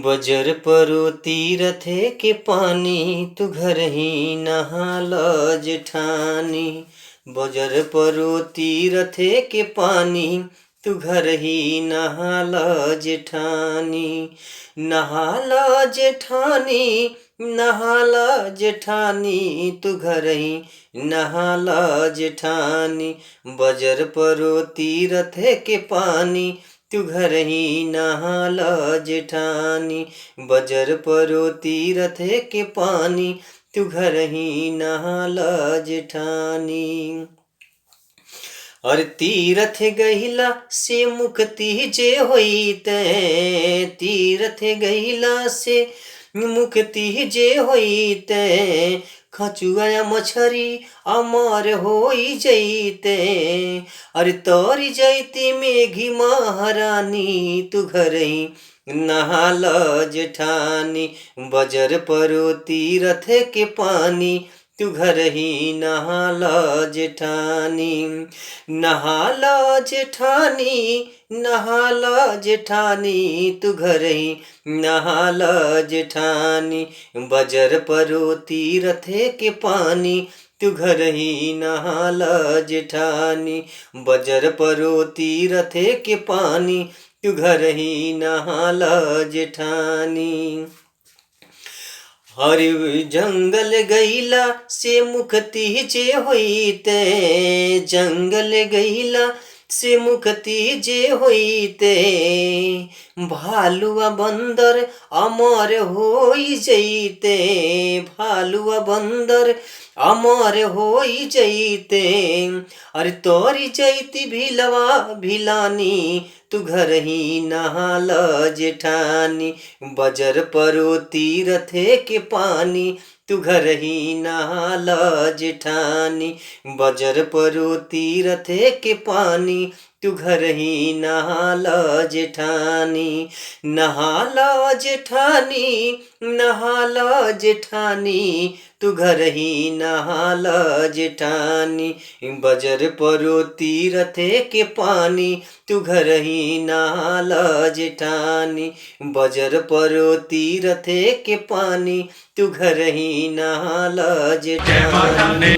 बजर परो तीरथे के पानी तू घर ही नहाल जेठानी। बजर परो तीरथे के पानी तू घर ही नहाल जेठानी। नहाल जेठानी नहाल जेठानी तू घर ही नहाल जेठानी। बजर परो तीरथे के पानी तू घर ही नहाल जेठानी। बजर परो तीरथ के पानी तू घर ही नहाल जेठानी। और तीरथ गहिला से मुक्ति जे होइते, तीरथ गहिला से मुक्ति जे होइते। खचुआ मछरी अमर होई जैते। अरे तोरी जैती मेघी महारानी तू घर ही नहाल जेठानी। बजर परो तीरथ के पानी तू घर ही नहाल जेठानी। नहाल जेठानी नहाल जेठानी तू घर ही नहाल जेठानी। बजर परो तीरथ के पानी तू घर ही नहाल जेठानी। बजर परो तीरथ के पानी तू घर ही नहाल जेठानी। हरि जंगल गैला से मुक्ति जे होइते, जंगल गैला से मुक्ति जे होइते। भालुआ बंदर अमर होई जैते, भालुआ बंदर अमर होई जैते। अरे तोरी जैती भिलवा भिलानी तू घर ही नहाल जेठानी। बजर परो तीरथ के पानी तू घर ही नहाल जेठानी। बजर परो तीरथ के पानी तू घर ही नहाल जेठानी। नहाल जेठानी नहाल जेठानी तू घर ही नहाल जेठानी। बजर परो तीरथ के पानी तू घर ही नहाल जेठानी। बजर परो तीरथ के पानी तू घर ही नहाल जेठानी।